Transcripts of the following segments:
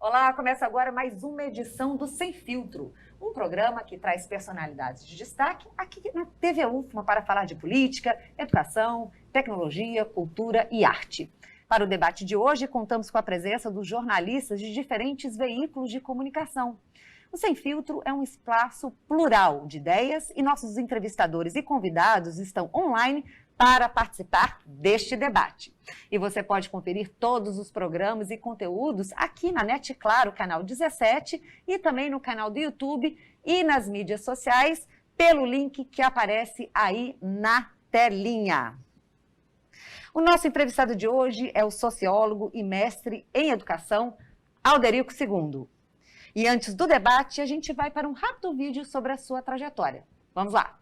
Olá, começa agora mais uma edição do Sem Filtro, um programa que traz personalidades de destaque aqui na TV UFMA para falar de política, educação, tecnologia, cultura e arte. Para o debate de hoje, contamos com a presença dos jornalistas de diferentes veículos de comunicação. O Sem Filtro é um espaço plural de ideias e nossos entrevistadores e convidados estão online para participar deste debate. E você pode conferir todos os programas e conteúdos aqui na NET Claro, canal 17, e também no canal do YouTube e nas mídias sociais, pelo link que aparece aí na telinha. O nosso entrevistado de hoje é o sociólogo e mestre em educação, Alderico II. E antes do debate, a gente vai para um rápido vídeo sobre a sua trajetória. Vamos lá!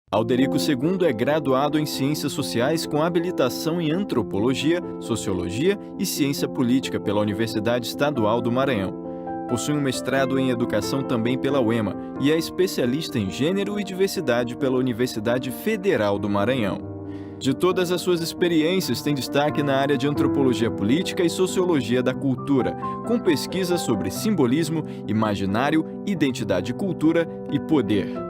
Alderico II é graduado em Ciências Sociais com habilitação em Antropologia, Sociologia e Ciência Política pela Universidade Estadual do Maranhão. Possui um mestrado em Educação também pela UEMA e é especialista em Gênero e Diversidade pela Universidade Federal do Maranhão. De todas as suas experiências, tem destaque na área de Antropologia Política e Sociologia da Cultura, com pesquisas sobre simbolismo, imaginário, identidade, cultura e poder.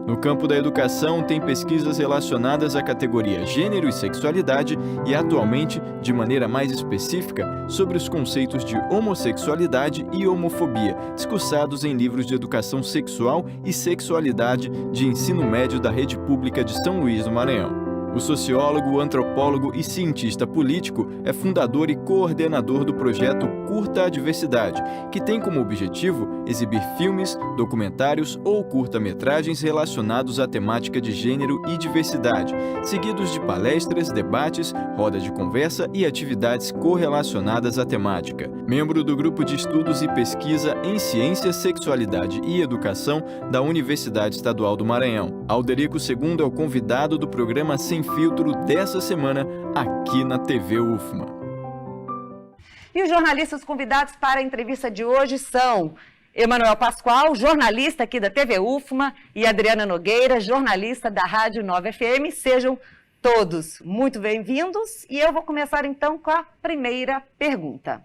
No campo da educação, tem pesquisas relacionadas à categoria Gênero e Sexualidade e, atualmente, de maneira mais específica, sobre os conceitos de homossexualidade e homofobia, discursados em livros de educação sexual e sexualidade de ensino médio da Rede Pública de São Luís do Maranhão. O sociólogo, antropólogo e cientista político é fundador e coordenador do projeto Curta a Diversidade, que tem como objetivo exibir filmes, documentários ou curta-metragens relacionados à temática de gênero e diversidade, seguidos de palestras, debates, rodas de conversa e atividades correlacionadas à temática. Membro do Grupo de Estudos e Pesquisa em Ciência, Sexualidade e Educação da Universidade Estadual do Maranhão. Alderico II é o convidado do programa Sem Filtro dessa semana, aqui na TV UFMA. E os jornalistas convidados para a entrevista de hoje são Emanuel Pascoal, jornalista aqui da TV UFMA, e Adriana Nogueira, jornalista da Rádio Nova FM. Sejam todos muito bem-vindos e eu vou começar então com a primeira pergunta.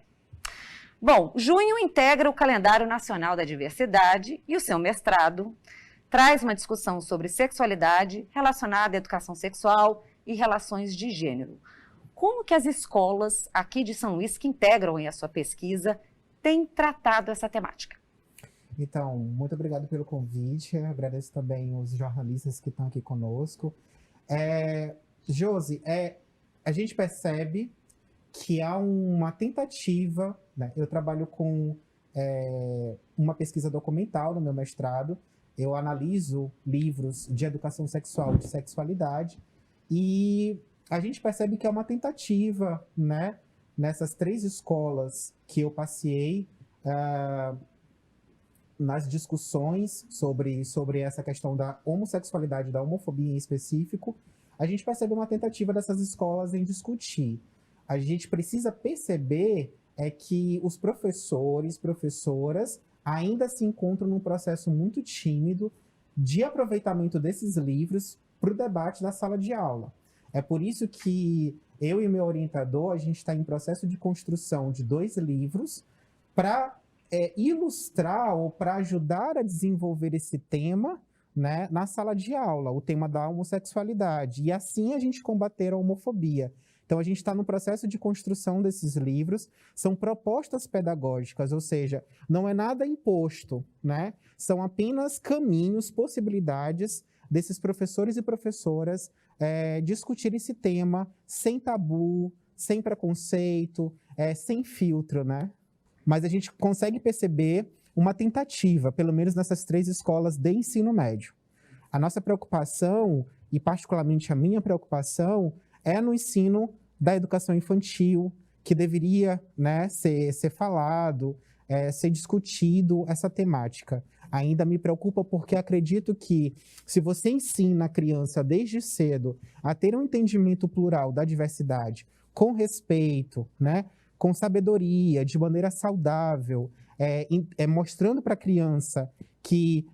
Bom, junho integra o Calendário Nacional da Diversidade e o seu mestrado traz uma discussão sobre sexualidade relacionada à educação sexual e relações de gênero. Como que as escolas aqui de São Luís, que integram a sua pesquisa, têm tratado essa temática? Então, muito obrigado pelo convite, agradeço também os jornalistas que estão aqui conosco. Josi, a gente percebe que há uma tentativa, né? Eu trabalho com uma pesquisa documental no meu mestrado. Eu analiso livros de educação sexual e de sexualidade e a gente percebe que é uma tentativa, né, nessas 3 escolas que eu passeei nas discussões sobre essa questão da homossexualidade, da homofobia em específico, a gente percebe uma tentativa dessas escolas em discutir. A gente precisa perceber que os professores, professoras, ainda se encontram num processo muito tímido de aproveitamento desses livros para o debate da sala de aula. É por isso que eu e meu orientador, a gente está em processo de construção de 2 livros para ilustrar ou para ajudar a desenvolver esse tema, né, na sala de aula, o tema da homossexualidade, e assim a gente combater a homofobia. Então, a gente está no processo de construção desses livros, são propostas pedagógicas, ou seja, não é nada imposto, né? São apenas caminhos, possibilidades desses professores e professoras discutir esse tema sem tabu, sem preconceito, sem filtro, né? Mas a gente consegue perceber uma tentativa, pelo menos nessas 3 escolas de ensino médio. A nossa preocupação, e particularmente a minha preocupação, é no ensino da educação infantil, que deveria, né, ser falado, ser discutido essa temática. Ainda me preocupa porque acredito que se você ensina a criança desde cedo a ter um entendimento plural da diversidade, com respeito, né, com sabedoria, de maneira saudável, mostrando para a criança que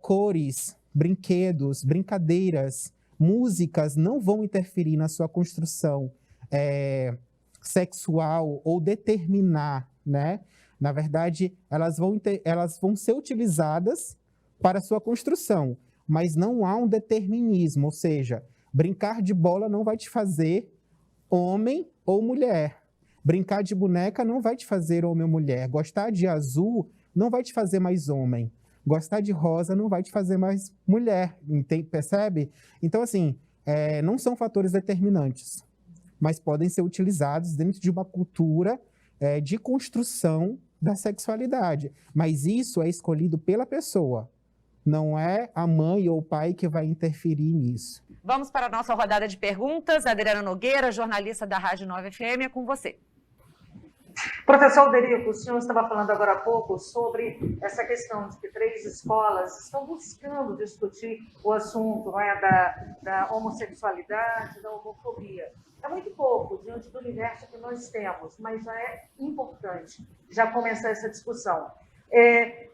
cores, brinquedos, brincadeiras, músicas não vão interferir na sua construção sexual ou determinar, né, Na verdade, elas vão ser utilizadas para sua construção, mas não há um determinismo, ou seja, brincar de bola não vai te fazer homem ou mulher. Brincar de boneca não vai te fazer homem ou mulher. Gostar de azul não vai te fazer mais homem. Gostar de rosa não vai te fazer mais mulher, percebe? Então, assim, não são fatores determinantes, mas podem ser utilizados dentro de uma cultura de construção da sexualidade. Mas isso é escolhido pela pessoa. Não é a mãe ou o pai que vai interferir nisso. Vamos para a nossa rodada de perguntas. Adriana Nogueira, jornalista da Rádio 9 FM, é com você. Professor Alderico, o senhor estava falando agora há pouco sobre essa questão de que 3 escolas estão buscando discutir o assunto, não é, da homossexualidade, da homofobia. É muito pouco diante do universo que nós temos, mas já é importante já começar essa discussão.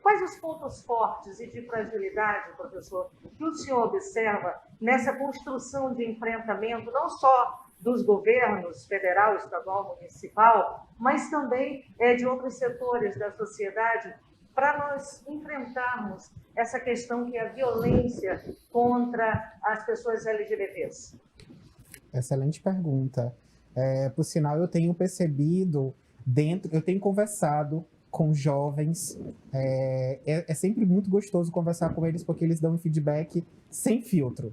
Quais os pontos fortes e de fragilidade, professor, que o senhor observa nessa construção de enfrentamento, não só dos governos federal, estadual, municipal, mas também de outros setores da sociedade, para nós enfrentarmos essa questão que é a violência contra as pessoas LGBTs? Excelente pergunta. Por sinal, eu tenho percebido, eu tenho conversado com jovens, é sempre muito gostoso conversar com eles, porque eles dão um feedback sem filtro.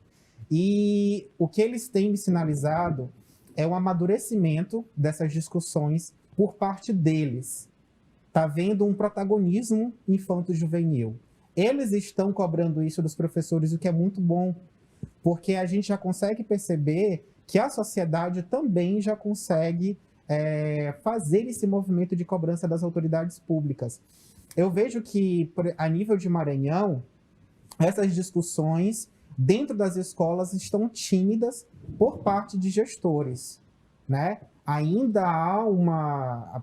E o que eles têm me sinalizado é um amadurecimento dessas discussões por parte deles. Está havendo um protagonismo infanto-juvenil. Eles estão cobrando isso dos professores, o que é muito bom, porque a gente já consegue perceber que a sociedade também já consegue fazer esse movimento de cobrança das autoridades públicas. Eu vejo que, a nível de Maranhão, essas discussões dentro das escolas estão tímidas por parte de gestores, né? Ainda há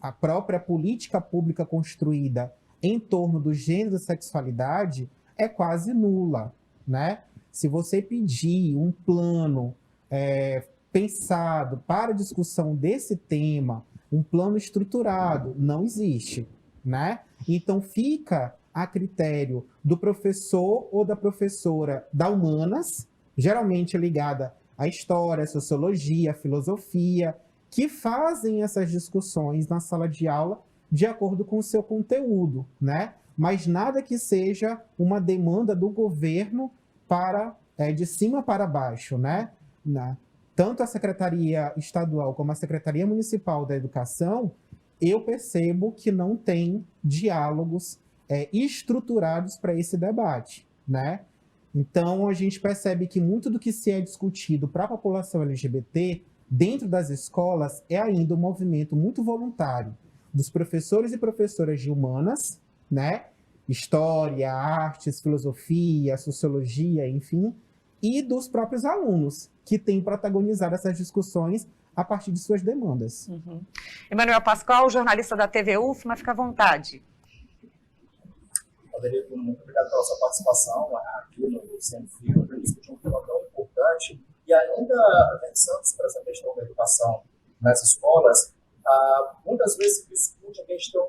a própria política pública construída em torno do gênero e sexualidade é quase nula, né? Se você pedir um plano pensado para discussão desse tema, um plano estruturado, não existe, né? Então fica a critério do professor ou da professora da humanas, geralmente ligada à história, à sociologia, à filosofia, que fazem essas discussões na sala de aula de acordo com o seu conteúdo, né? Mas nada que seja uma demanda do governo de cima para baixo, né? Tanto a Secretaria Estadual como a Secretaria Municipal da Educação, eu percebo que não tem diálogos estruturados para esse debate, né? Então, a gente percebe que muito do que se é discutido para a população LGBT dentro das escolas é ainda um movimento muito voluntário dos professores e professoras de humanas, né? História, artes, filosofia, sociologia, enfim, e dos próprios alunos, que têm protagonizado essas discussões a partir de suas demandas. Uhum. Emanuel Pascoal, jornalista da TV UFMA, fica à vontade. Alderico, muito obrigado pela sua participação aqui no Sem Fio, para discutir um tema tão importante. E ainda pensando sobre essa questão da educação nas escolas, muitas vezes se discute a questão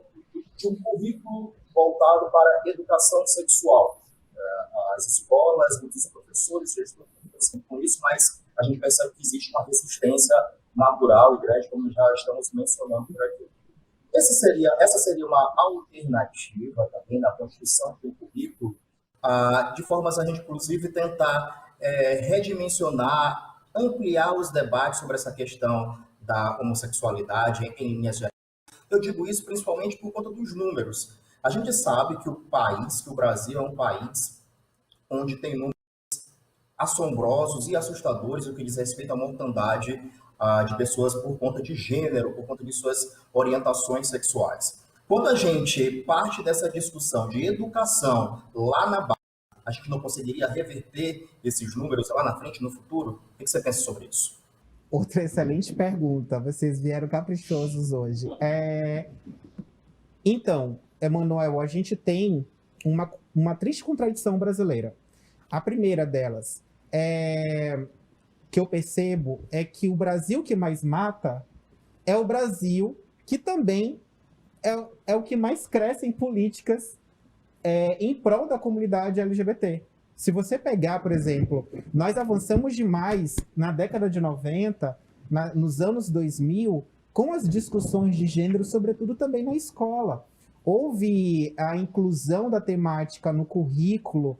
de um currículo voltado para a educação sexual. As escolas, muitos professores já estão com isso, mas a gente percebe que existe uma resistência natural e grande, como já estamos mencionando por aqui. Essa seria uma alternativa também na construção do currículo, de formas a gente, inclusive, tentar redimensionar, ampliar os debates sobre essa questão da homossexualidade em linhas gerais. Eu digo isso principalmente por conta dos números. A gente sabe que o Brasil é um país onde tem números assombrosos e assustadores no que diz respeito à mortandade de pessoas por conta de gênero, por conta de suas orientações sexuais. Quando a gente parte dessa discussão de educação lá na base, a gente não conseguiria reverter esses números lá na frente, no futuro? O que você pensa sobre isso? Outra excelente pergunta. Vocês vieram caprichosos hoje. Então, Emanuel, a gente tem uma triste contradição brasileira. A primeira delas que eu percebo é que o Brasil que mais mata é o Brasil que também é o que mais cresce em políticas em prol da comunidade LGBT. Se você pegar, por exemplo, nós avançamos demais na década de 90, nos anos 2000, com as discussões de gênero, sobretudo também na escola. Houve a inclusão da temática no currículo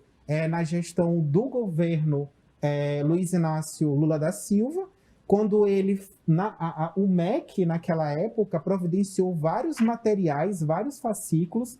na gestão do governo Luiz Inácio Lula da Silva, quando ele, o MEC, naquela época, providenciou vários materiais, vários fascículos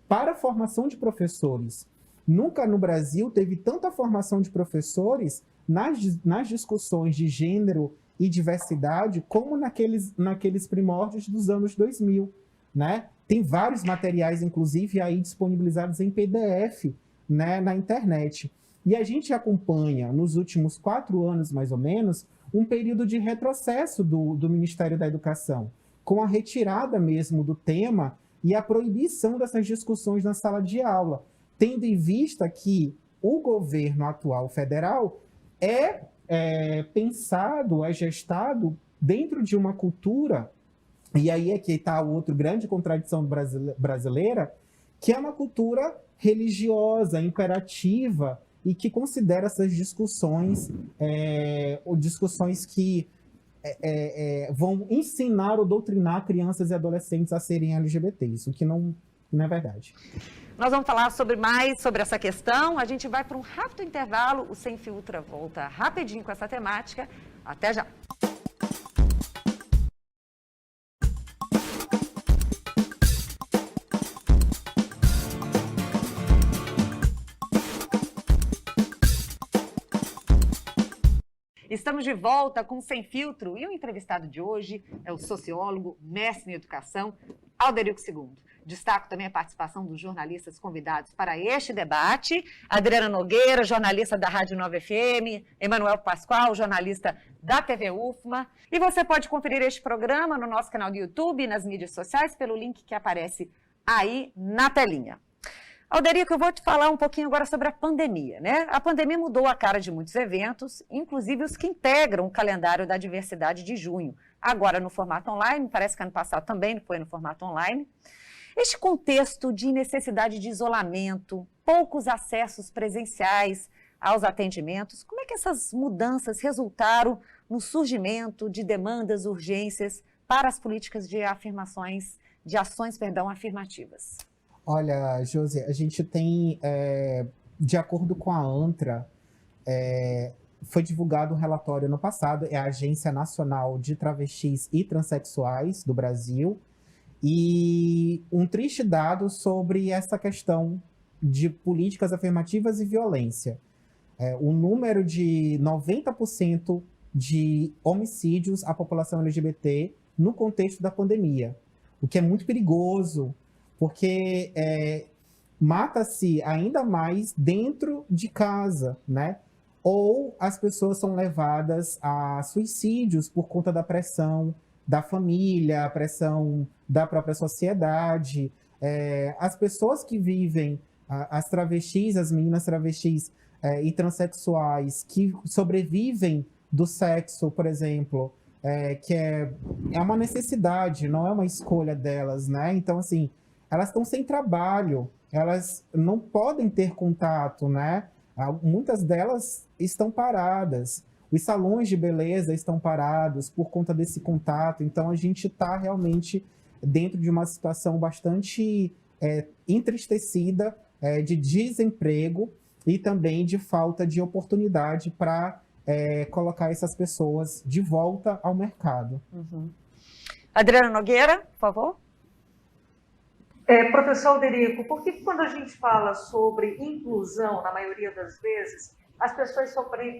para a formação de professores. Nunca no Brasil teve tanta formação de professores nas discussões de gênero e diversidade como naqueles primórdios dos anos 2000, né? Tem vários materiais, inclusive, aí disponibilizados em PDF, né, na internet. E a gente acompanha, nos últimos 4 anos, mais ou menos, um período de retrocesso do Ministério da Educação, com a retirada mesmo do tema e a proibição dessas discussões na sala de aula, tendo em vista que o governo atual federal é pensado, é gestado dentro de uma cultura, e aí é que está a outra grande contradição brasileira, que é uma cultura religiosa, imperativa, e que considera essas discussões, discussões que vão ensinar ou doutrinar crianças e adolescentes a serem LGBTs, o que não é verdade. Nós vamos falar mais sobre essa questão. A gente vai para um rápido intervalo. O Sem Filtro volta rapidinho com essa temática. Até já! Estamos de volta com Sem Filtro e o entrevistado de hoje é o sociólogo, mestre em educação, Alderico II. Destaco também a participação dos jornalistas convidados para este debate. Adriana Nogueira, jornalista da Rádio Nova FM, Emanuel Pascoal, jornalista da TV UFMA. E você pode conferir este programa no nosso canal do YouTube e nas mídias sociais pelo link que aparece aí na telinha. Alderico, eu vou te falar um pouquinho agora sobre a pandemia, né? A pandemia mudou a cara de muitos eventos, inclusive os que integram o calendário da diversidade de junho. Agora no formato online, parece que ano passado também foi no formato online. Este contexto de necessidade de isolamento, poucos acessos presenciais aos atendimentos, como é que essas mudanças resultaram no surgimento de demandas, urgências para as políticas de ações afirmativas? Olha, Josi, a gente tem, de acordo com a ANTRA, foi divulgado um relatório no passado, é a Agência Nacional de Travestis e Transsexuais do Brasil, e um triste dado sobre essa questão de políticas afirmativas e violência. O número de 90% de homicídios à população LGBT no contexto da pandemia, o que é muito perigoso, porque mata-se ainda mais dentro de casa, né? Ou as pessoas são levadas a suicídios por conta da pressão da família, a pressão da própria sociedade. As pessoas que vivem, as travestis, as meninas travestis e transexuais que sobrevivem do sexo, por exemplo, que é uma necessidade, não é uma escolha delas, né? Então, assim, elas estão sem trabalho, elas não podem ter contato, né? Muitas delas estão paradas. Os salões de beleza estão parados por conta desse contato. Então, a gente está realmente dentro de uma situação bastante entristecida, de desemprego e também de falta de oportunidade para colocar essas pessoas de volta ao mercado. Uhum. Adriana Nogueira, por favor. Professor Alderico, por que quando a gente fala sobre inclusão, na maioria das vezes, as pessoas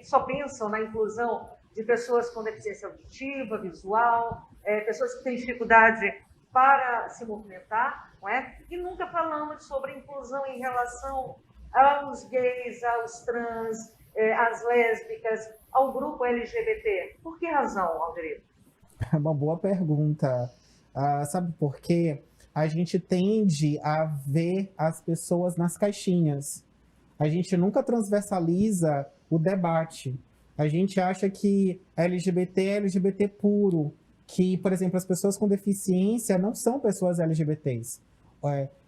só pensam na inclusão de pessoas com deficiência auditiva, visual, pessoas que têm dificuldade para se movimentar, não é? E nunca falamos sobre inclusão em relação aos gays, aos trans, às lésbicas, ao grupo LGBT. Por que razão, Alderico? É uma boa pergunta. Sabe por quê? A gente tende a ver as pessoas nas caixinhas. A gente nunca transversaliza o debate. A gente acha que LGBT é LGBT puro, que, por exemplo, as pessoas com deficiência não são pessoas LGBTs.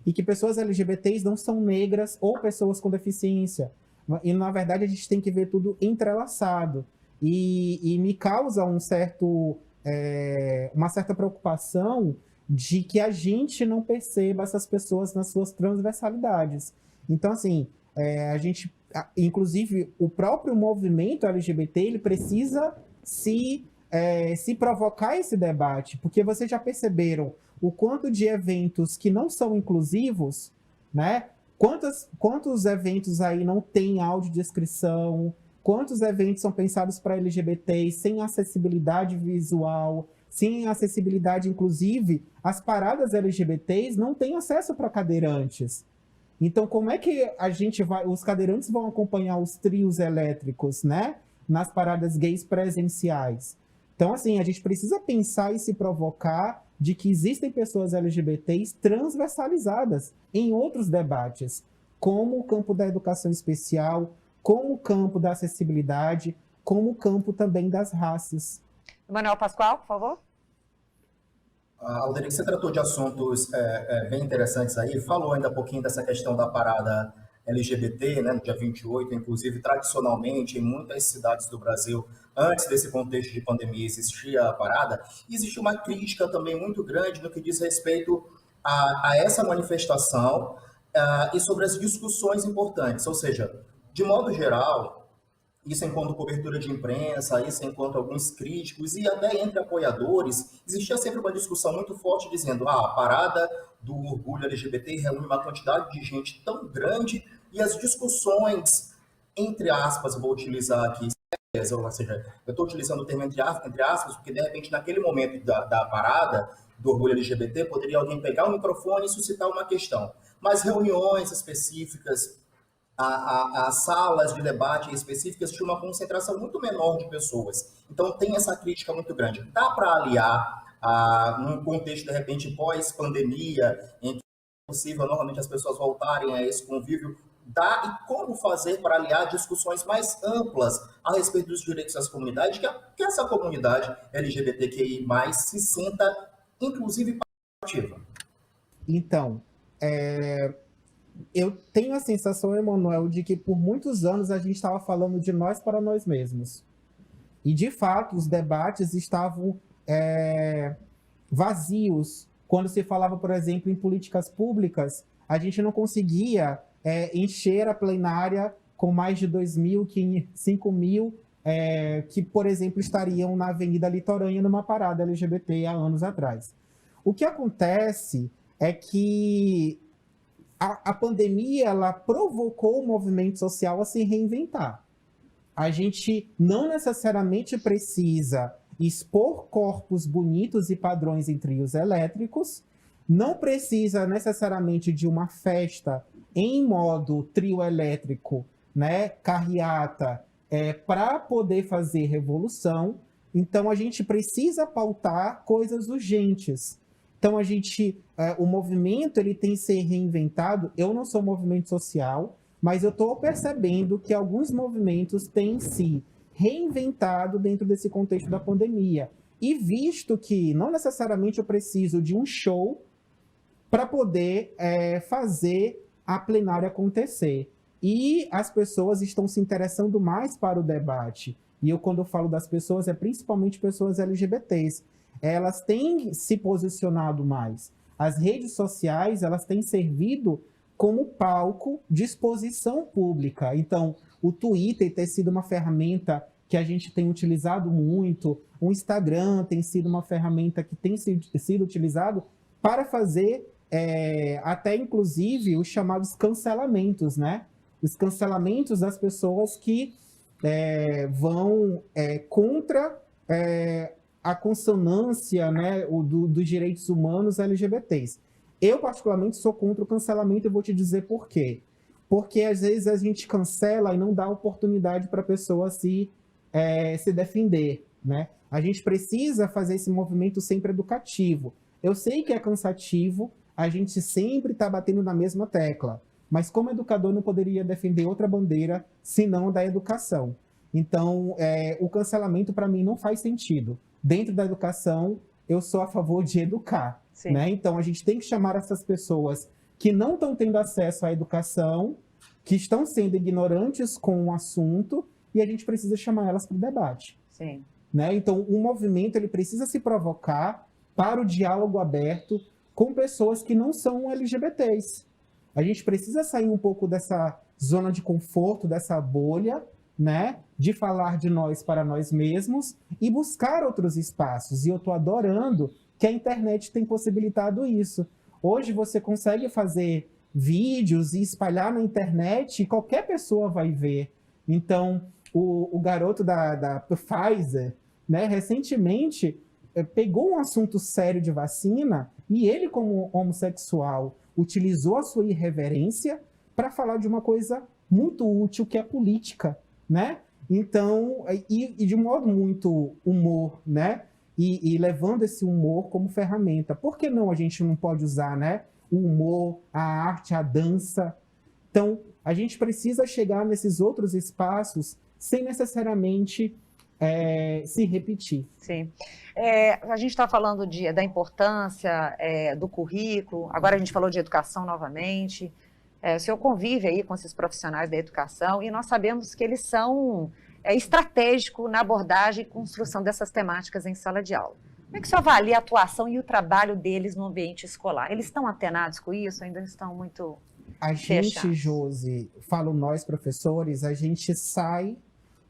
E que pessoas LGBTs não são negras ou pessoas com deficiência. E, na verdade, a gente tem que ver tudo entrelaçado. E me causa uma certa preocupação de que a gente não perceba essas pessoas nas suas transversalidades. Então, assim, inclusive, o próprio movimento LGBT, ele precisa se provocar esse debate, porque vocês já perceberam o quanto de eventos que não são inclusivos, né? Quantos eventos aí não tem audiodescrição, quantos eventos são pensados para LGBTs sem acessibilidade visual, sem acessibilidade, inclusive, as paradas LGBTs não têm acesso para cadeirantes. Então, como é que os cadeirantes vão acompanhar os trios elétricos, né? Nas paradas gays presenciais? Então, assim, a gente precisa pensar e se provocar de que existem pessoas LGBTs transversalizadas em outros debates, como o campo da educação especial, como o campo da acessibilidade, como o campo também das raças. Manuel Pascoal, por favor. Alderic, você tratou de assuntos bem interessantes aí, falou ainda um pouquinho dessa questão da parada LGBT, né, no dia 28, inclusive, tradicionalmente, em muitas cidades do Brasil, antes desse contexto de pandemia, existia a parada, e existe uma crítica também muito grande no que diz respeito a essa manifestação e sobre as discussões importantes, ou seja, de modo geral, isso enquanto cobertura de imprensa, isso enquanto alguns críticos e até entre apoiadores, existia sempre uma discussão muito forte dizendo a parada do orgulho LGBT reúne uma quantidade de gente tão grande e as discussões, entre aspas, vou utilizar aqui, ou seja, eu estou utilizando o termo entre aspas, porque de repente naquele momento da parada do orgulho LGBT, poderia alguém pegar o microfone e suscitar uma questão. Mas reuniões específicas, as salas de debate específicas tinham uma concentração muito menor de pessoas. Então tem essa crítica muito grande. Dá para aliar, num contexto, de repente, pós-pandemia, em que é possível normalmente as pessoas voltarem a esse convívio, e como fazer para aliar discussões mais amplas a respeito dos direitos das comunidades, que essa comunidade LGBTQI+, se sinta, inclusive, participativa? Então, eu tenho a sensação, Emanuel, de que por muitos anos a gente estava falando de nós para nós mesmos. E, de fato, os debates estavam vazios. Quando se falava, por exemplo, em políticas públicas, a gente não conseguia encher a plenária com mais de 2.000, 5.000, que, por exemplo, estariam na Avenida Litorânea numa parada LGBT há anos atrás. O que acontece é que a pandemia ela provocou o movimento social a se reinventar. A gente não necessariamente precisa expor corpos bonitos e padrões em trios elétricos, não precisa necessariamente de uma festa em modo trio elétrico, né, carreata, para poder fazer revolução. Então, a gente precisa pautar coisas urgentes. Então, o movimento ele tem que ser reinventado. Eu não sou movimento social, mas eu estou percebendo que alguns movimentos têm se reinventado dentro desse contexto da pandemia. E visto que não necessariamente eu preciso de um show para poder fazer a plenária acontecer. E as pessoas estão se interessando mais para o debate. E quando eu falo das pessoas, é principalmente pessoas LGBTs. Elas têm se posicionado mais. As redes sociais, elas têm servido como palco de exposição pública. Então, o Twitter tem sido uma ferramenta que a gente tem utilizado muito, o Instagram tem sido uma ferramenta que tem sido utilizado para fazer até, inclusive, os chamados cancelamentos, né? Os cancelamentos das pessoas que vão contra a consonância, né, dos direitos humanos LGBTs. Eu, particularmente, sou contra o cancelamento e vou te dizer por quê. Porque, às vezes, a gente cancela e não dá oportunidade para a pessoa se defender, né? A gente precisa fazer esse movimento sempre educativo. Eu sei que é cansativo, a gente sempre está batendo na mesma tecla, mas como educador não poderia defender outra bandeira senão da educação. Então, o cancelamento, para mim, não faz sentido. Dentro da educação, eu sou a favor de educar, Sim. né? Então, a gente tem que chamar essas pessoas que não estão tendo acesso à educação, que estão sendo ignorantes com o assunto, e a gente precisa chamar elas para o debate. Sim. Né? Então, o movimento ele precisa se provocar para o diálogo aberto com pessoas que não são LGBTs. A gente precisa sair um pouco dessa zona de conforto, dessa bolha, né? De falar de nós para nós mesmos e buscar outros espaços. E eu estou adorando que a internet tem possibilitado isso. Hoje você consegue fazer vídeos e espalhar na internet e qualquer pessoa vai ver. Então, o garoto da Pfizer, né, recentemente pegou um assunto sério de vacina e ele, como homossexual, utilizou a sua irreverência para falar de uma coisa muito útil, que é a política, né? Então, e de um modo muito humor, né? E levando esse humor como ferramenta. Por que não a gente não pode usar, né? O humor, a arte, a dança. Então, a gente precisa chegar nesses outros espaços sem necessariamente se repetir. Sim. A gente está falando da importância do currículo, agora a gente falou de educação novamente. O senhor convive aí com esses profissionais da educação e nós sabemos que eles são estratégicos na abordagem e construção dessas temáticas em sala de aula. Como é que o senhor avalia a atuação e o trabalho deles no ambiente escolar? Eles estão antenados com isso? Ainda estão muito fechados? A gente, Josi, falo nós professores, a gente sai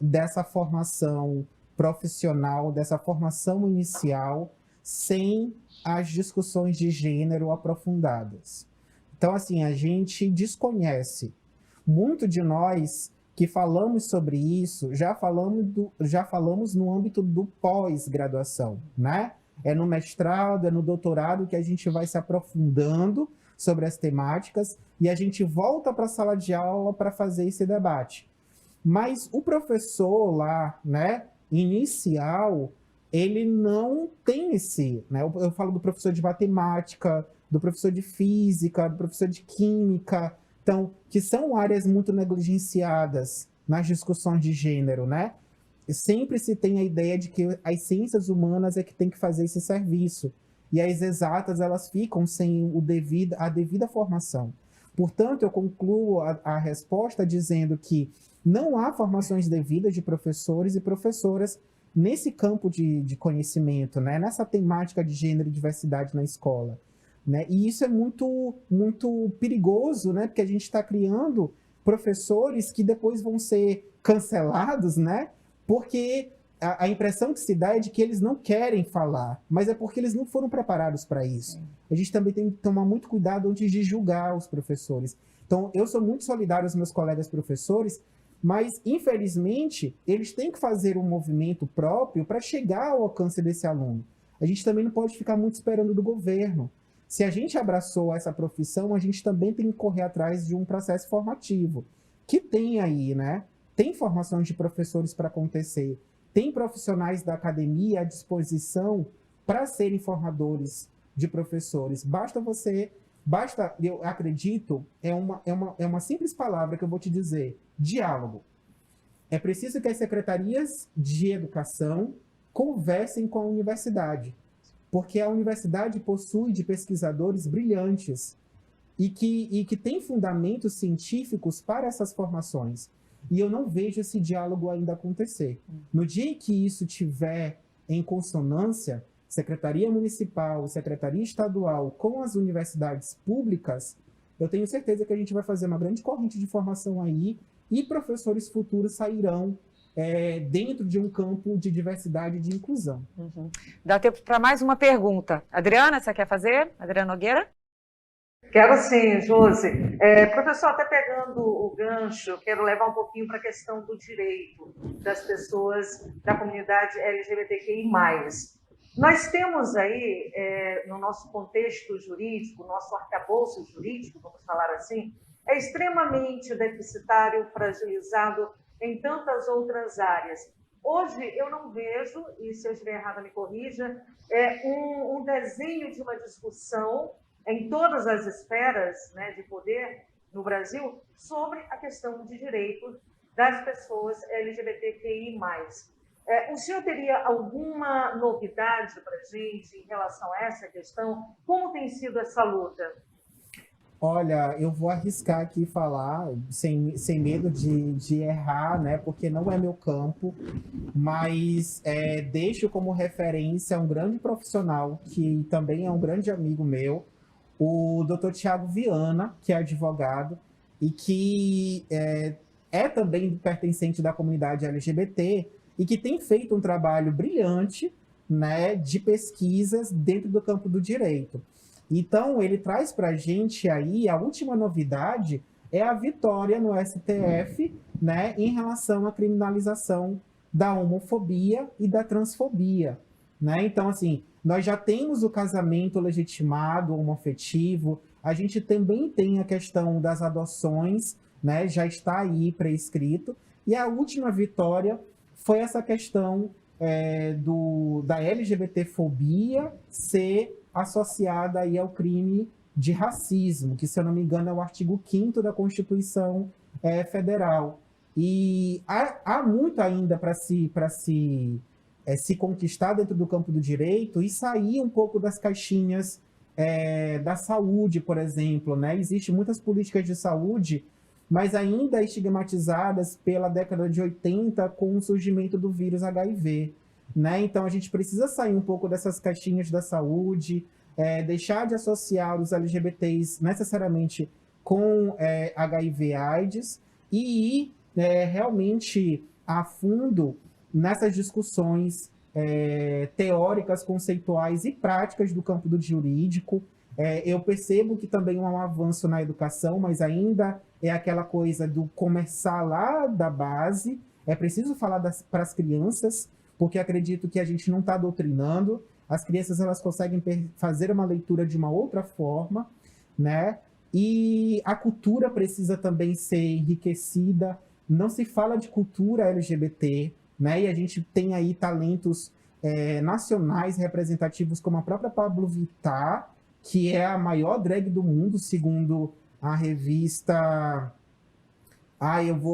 dessa formação profissional, dessa formação inicial, sem as discussões de gênero aprofundadas. Então, assim, a gente desconhece. Muito de nós que falamos sobre isso, já falamos no âmbito do pós-graduação, né? É no mestrado, é no doutorado que a gente vai se aprofundando sobre as temáticas e a gente volta para a sala de aula para fazer esse debate. Mas o professor lá, né, inicial, ele não tem esse, né? Eu falo do professor de matemática, do professor de física, do professor de química, então, que são áreas muito negligenciadas nas discussões de gênero, né? E sempre se tem a ideia de que as ciências humanas é que tem que fazer esse serviço. E as exatas, elas ficam sem a devida formação. Portanto, eu concluo a resposta dizendo que não há formações devidas de professores e professoras nesse campo de conhecimento, né? Nessa temática de gênero e diversidade na escola. Né? E isso é muito, muito perigoso, né? Porque a gente está criando professores que depois vão ser cancelados, né? Porque a impressão que se dá é de que eles não querem falar, mas é porque eles não foram preparados para isso. A gente também tem que tomar muito cuidado antes de julgar os professores. Então, eu sou muito solidário aos meus colegas professores, mas, infelizmente, eles têm que fazer um movimento próprio para chegar ao alcance desse aluno. A gente também não pode ficar muito esperando do governo. Se a gente abraçou essa profissão, a gente também tem que correr atrás de um processo formativo, que tem aí, né? Tem formações de professores para acontecer, tem profissionais da academia à disposição para serem formadores de professores. Eu acredito, é uma simples palavra que eu vou te dizer, diálogo. É preciso que as secretarias de educação conversem com a universidade, porque a universidade possui de pesquisadores brilhantes e que tem fundamentos científicos para essas formações. E eu não vejo esse diálogo ainda acontecer. No dia em que isso tiver em consonância, Secretaria Municipal, Secretaria Estadual com as universidades públicas, eu tenho certeza que a gente vai fazer uma grande corrente de formação aí e professores futuros sairão dentro de um campo de diversidade e de inclusão. Uhum. Dá tempo para mais uma pergunta. Adriana, você quer fazer? Adriana Nogueira? Quero sim, Josi. Professor, até pegando o gancho, quero levar um pouquinho para a questão do direito das pessoas da comunidade LGBTQI+. Nós temos aí, no nosso contexto jurídico, nosso arcabouço jurídico, vamos falar assim, é extremamente deficitário, fragilizado em tantas outras áreas. Hoje, eu não vejo, e se eu estiver errada me corrija, um desenho de uma discussão em todas as esferas, né, de poder no Brasil sobre a questão de direitos das pessoas LGBTQI+. O senhor teria alguma novidade para a gente em relação a essa questão? Como tem sido essa luta? Olha, eu vou arriscar aqui falar, sem medo de errar, né? Porque não é meu campo, mas deixo como referência um grande profissional, que também é um grande amigo meu, o Dr. Tiago Viana, que é advogado e que é também pertencente da comunidade LGBT e que tem feito um trabalho brilhante, né, de pesquisas dentro do campo do direito. Então, ele traz para a gente aí, a última novidade é a vitória no STF, né, em relação à criminalização da homofobia e da transfobia, né? Então, assim, nós já temos o casamento legitimado, homoafetivo, a gente também tem a questão das adoções, né, já está aí prescrito, e a última vitória foi essa questão da LGBTfobia ser associada aí ao crime de racismo, que, se eu não me engano, é o artigo 5º da Constituição Federal. E há muito ainda para se conquistar dentro do campo do direito e sair um pouco das caixinhas da saúde, por exemplo, né? Existem muitas políticas de saúde, mas ainda estigmatizadas pela década de 80 com o surgimento do vírus HIV, né? Então, a gente precisa sair um pouco dessas caixinhas da saúde, deixar de associar os LGBTs necessariamente com HIV/AIDS e ir realmente a fundo nessas discussões teóricas, conceituais e práticas do campo do jurídico. Eu percebo que também há um avanço na educação, mas ainda é aquela coisa do começar lá da base. É preciso falar para as crianças, porque acredito que a gente não está doutrinando. As crianças, elas conseguem fazer uma leitura de uma outra forma, né? E a cultura precisa também ser enriquecida. Não se fala de cultura LGBT, né? E a gente tem aí talentos nacionais representativos, como a própria Pablo Vittar, que é a maior drag do mundo, segundo a revista...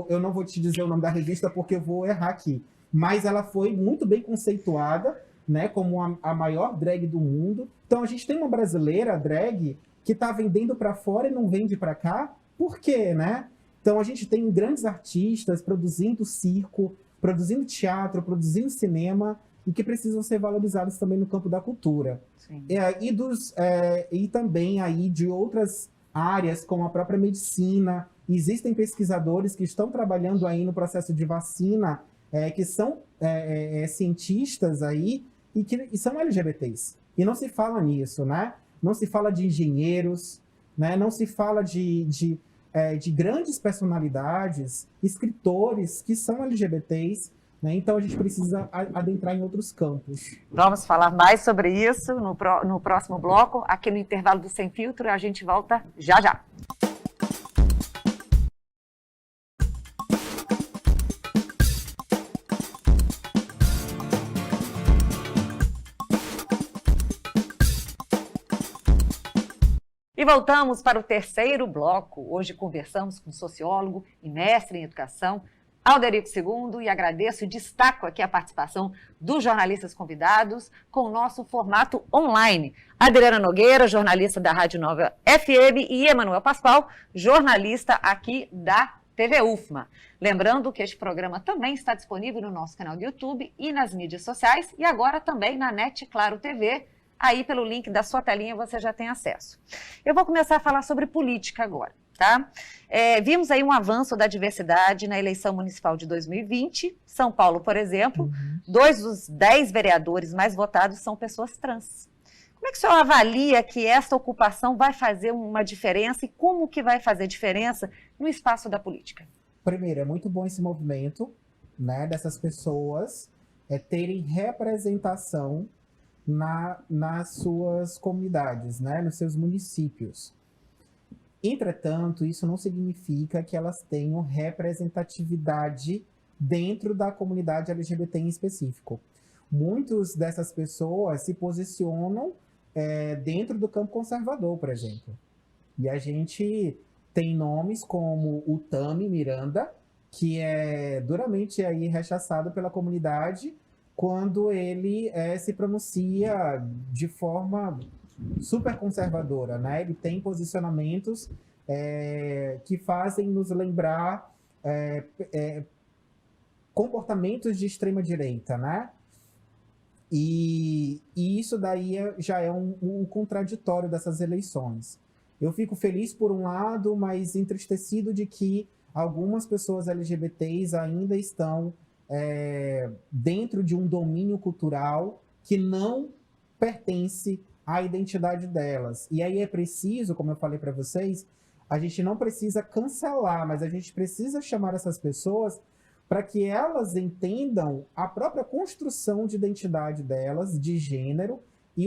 eu não vou te dizer o nome da revista porque eu vou errar aqui. Mas ela foi muito bem conceituada, né, como a maior drag do mundo. Então, a gente tem uma brasileira drag que está vendendo para fora e não vende para cá. Por quê, né? Então, a gente tem grandes artistas produzindo circo, produzindo teatro, produzindo cinema, e que precisam ser valorizados também no campo da cultura. E também aí de outras áreas, como a própria medicina. Existem pesquisadores que estão trabalhando aí no processo de vacina, que são cientistas aí e são LGBTs. E não se fala nisso, né? Não se fala de engenheiros, né? Não se fala de grandes personalidades, escritores que são LGBTs, né? Então a gente precisa adentrar em outros campos. Vamos falar mais sobre isso no próximo bloco, aqui no intervalo do Sem Filtro. A gente volta já já. E voltamos para o terceiro bloco. Hoje conversamos com o sociólogo e mestre em educação, Alderico II, e agradeço e destaco aqui a participação dos jornalistas convidados com o nosso formato online. Adriana Nogueira, jornalista da Rádio Nova FM, e Emanuel Pascoal, jornalista aqui da TV UFMA. Lembrando que este programa também está disponível no nosso canal do YouTube e nas mídias sociais, e agora também na NET Claro TV. Aí, pelo link da sua telinha, você já tem acesso. Eu vou começar a falar sobre política agora, tá? Vimos aí um avanço da diversidade na eleição municipal de 2020. São Paulo, por exemplo, 2 dos 10 vereadores mais votados são pessoas trans. Como é que o senhor avalia que essa ocupação vai fazer uma diferença e como que vai fazer diferença no espaço da política? Primeiro, é muito bom esse movimento, né, dessas pessoas terem representação nas suas comunidades, né, nos seus municípios. Entretanto, isso não significa que elas tenham representatividade dentro da comunidade LGBT em específico. Muitas dessas pessoas se posicionam dentro do campo conservador, por exemplo. E a gente tem nomes como o Tami Miranda, que é duramente aí rechaçado pela comunidade quando ele se pronuncia de forma super conservadora, né? Ele tem posicionamentos que fazem nos lembrar comportamentos de extrema direita, né? E isso daí já é um contraditório dessas eleições. Eu fico feliz por um lado, mas entristecido de que algumas pessoas LGBTs ainda estão dentro de um domínio cultural que não pertence à identidade delas. E aí é preciso, como eu falei para vocês, a gente não precisa cancelar, mas a gente precisa chamar essas pessoas para que elas entendam a própria construção de identidade delas, de gênero, e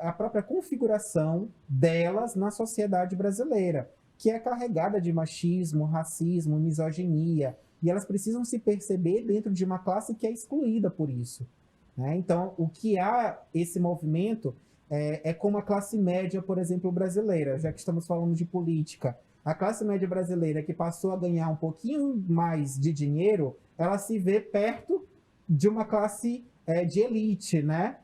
a própria configuração delas na sociedade brasileira, que é carregada de machismo, racismo, misoginia, e elas precisam se perceber dentro de uma classe que é excluída por isso, né? Então, o que há esse movimento é como a classe média, por exemplo, brasileira, já que estamos falando de política. A classe média brasileira que passou a ganhar um pouquinho mais de dinheiro, ela se vê perto de uma classe de elite, né?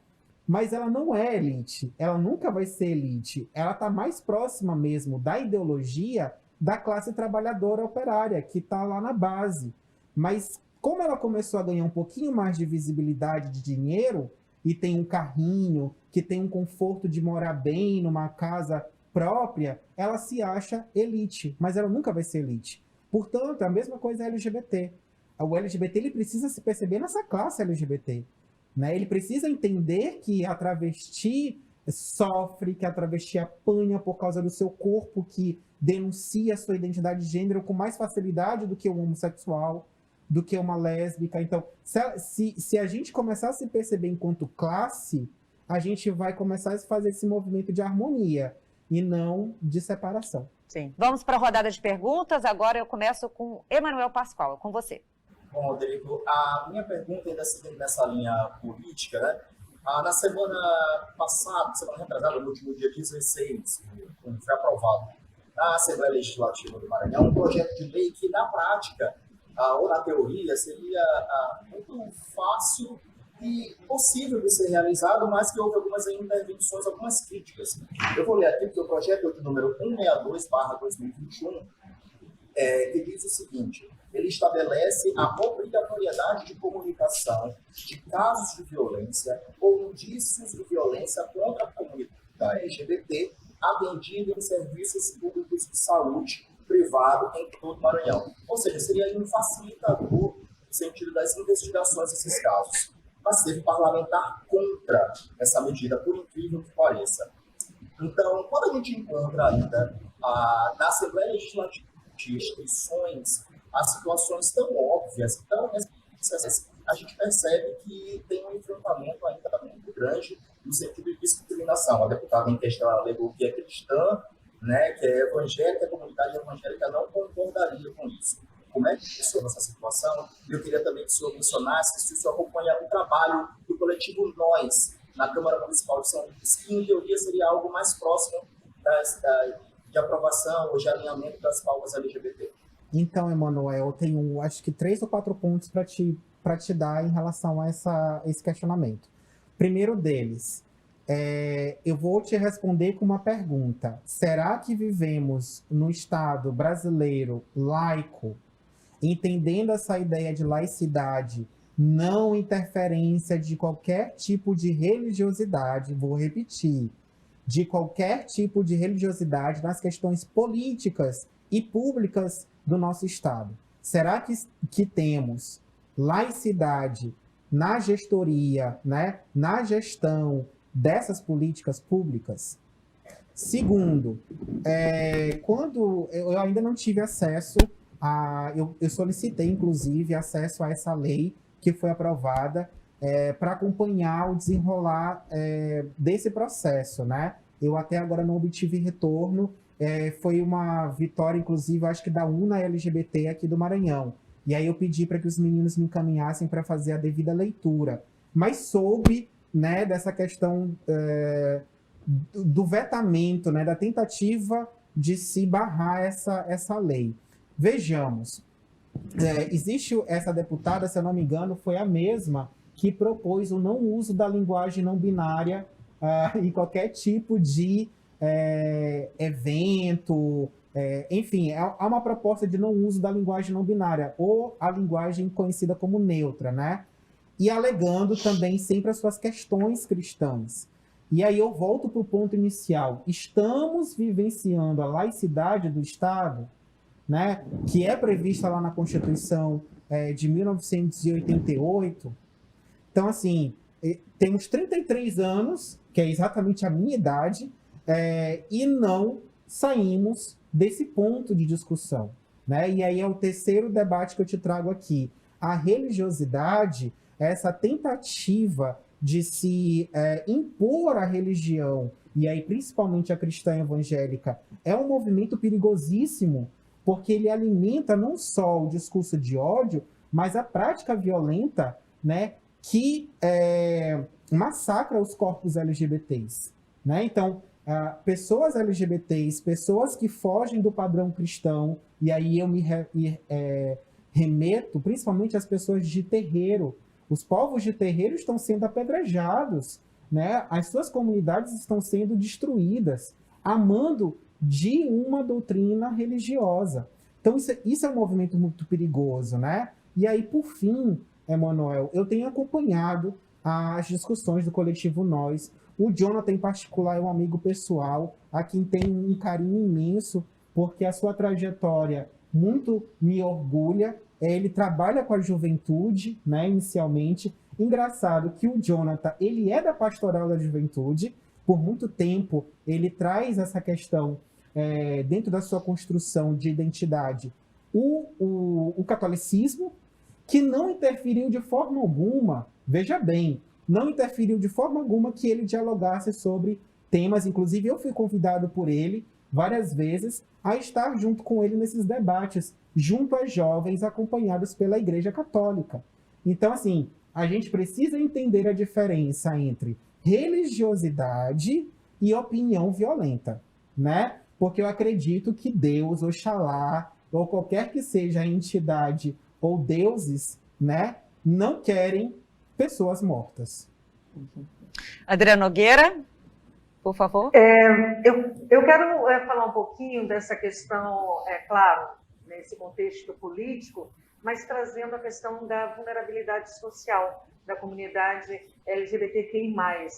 Mas ela não é elite, ela nunca vai ser elite. Ela está mais próxima mesmo da ideologia da classe trabalhadora operária, que está lá na base. Mas como ela começou a ganhar um pouquinho mais de visibilidade de dinheiro, e tem um carrinho, que tem um conforto de morar bem numa casa própria, ela se acha elite, mas ela nunca vai ser elite. Portanto, a mesma coisa é LGBT. O LGBT ele precisa se perceber nessa classe LGBT, né? Ele precisa entender que a travesti sofre, que a travesti apanha por causa do seu corpo, que denuncia a sua identidade de gênero com mais facilidade do que um homossexual, do que uma lésbica. Então, se a gente começar a se perceber enquanto classe, a gente vai começar a fazer esse movimento de harmonia e não de separação. Sim. Vamos para a rodada de perguntas. Agora eu começo com Emanuel Pascoal, com você. Bom, Rodrigo, a minha pergunta ainda seguindo nessa linha política, né? Na semana passada, semana retrasada, no último dia 16, quando foi aprovado na Assembleia Legislativa do Maranhão um projeto de lei que, na prática, ou na teoria, seria muito fácil e possível de ser realizado, mas que houve algumas intervenções, algumas críticas. Eu vou ler aqui, porque o projeto é o número 162/2021, que diz o seguinte: ele estabelece a obrigatoriedade de comunicação de casos de violência ou indícios de violência contra a comunidade LGBT atendida em serviços públicos de saúde privado em todo o Maranhão. Ou seja, seria um facilitador no sentido das investigações desses casos. Mas teve parlamentar contra essa medida, por incrível que pareça. Então, quando a gente encontra ainda na Assembleia Legislativa de instituições as situações tão óbvias, tão necessárias, a gente percebe que tem um enfrentamento ainda muito grande no sentido de discriminação. A deputada em questão alegou que é cristã, né, que é evangélica, a comunidade evangélica não concordaria com isso. Como é que funciona essa situação? Eu queria também que o senhor mencionasse se o senhor acompanha o trabalho do coletivo Nós, na Câmara Municipal de São Luís, que em teoria seria algo mais próximo de aprovação ou de alinhamento das pautas LGBT. Então, Emanuel, eu tenho acho que 3 ou 4 pontos para te dar em relação a esse questionamento. Primeiro deles, eu vou te responder com uma pergunta. Será que vivemos no Estado brasileiro laico, entendendo essa ideia de laicidade, não interferência de qualquer tipo de religiosidade, vou repetir, de qualquer tipo de religiosidade nas questões políticas e públicas do nosso Estado? Será que temos laicidade na gestoria, né, na gestão dessas políticas públicas? Segundo, quando eu ainda não tive acesso eu solicitei, inclusive, acesso a essa lei que foi aprovada para acompanhar o desenrolar desse processo, né? Eu até agora não obtive retorno. Foi uma vitória, inclusive, acho que da UNA LGBT aqui do Maranhão. E aí eu pedi para que os meninos me encaminhassem para fazer a devida leitura. Mas soube, né, dessa questão do vetamento, né, da tentativa de se barrar essa lei. Vejamos, existe essa deputada, se eu não me engano, foi a mesma que propôs o não uso da linguagem não binária em qualquer tipo de evento, enfim, há uma proposta de não uso da linguagem não binária, ou a linguagem conhecida como neutra, né? E alegando também sempre as suas questões cristãs. E aí eu volto para o ponto inicial. Estamos vivenciando a laicidade do Estado, né, que é prevista lá na Constituição de 1988. Então, assim, temos 33 anos, que é exatamente a minha idade, e não saímos desse ponto de discussão, né? E aí é o terceiro debate que eu te trago aqui. A religiosidade, essa tentativa de se impor a religião, e aí principalmente a cristã evangélica, é um movimento perigosíssimo, porque ele alimenta não só o discurso de ódio, mas a prática violenta, né, que massacra os corpos LGBTs. Né? Então, pessoas LGBTs, pessoas que fogem do padrão cristão, e aí eu me remeto principalmente às pessoas de terreiro. Os povos de terreiro estão sendo apedrejados, né? As suas comunidades estão sendo destruídas, amando de uma doutrina religiosa. Então, isso é um movimento muito perigoso, né? E aí, por fim, Emanuel, eu tenho acompanhado as discussões do Coletivo Nós. O Jonathan, em particular, é um amigo pessoal, a quem tenho um carinho imenso, porque a sua trajetória muito me orgulha. Ele trabalha com a juventude, né, inicialmente. Engraçado que o Jonathan, ele é da Pastoral da Juventude. Por muito tempo, ele traz essa questão dentro da sua construção de identidade, o catolicismo, que não interferiu de forma alguma, veja bem, não interferiu de forma alguma que ele dialogasse sobre temas. Inclusive, eu fui convidado por ele várias vezes a estar junto com ele nesses debates, junto a jovens acompanhados pela Igreja Católica. Então, assim, a gente precisa entender a diferença entre religiosidade e opinião violenta, né? Porque eu acredito que Deus, Oxalá, ou qualquer que seja a entidade ou deuses, né, não querem pessoas mortas. Adriana Nogueira, por favor. Eu quero falar um pouquinho dessa questão, claro, nesse contexto político, mas trazendo a questão da vulnerabilidade social da comunidade LGBTQI+.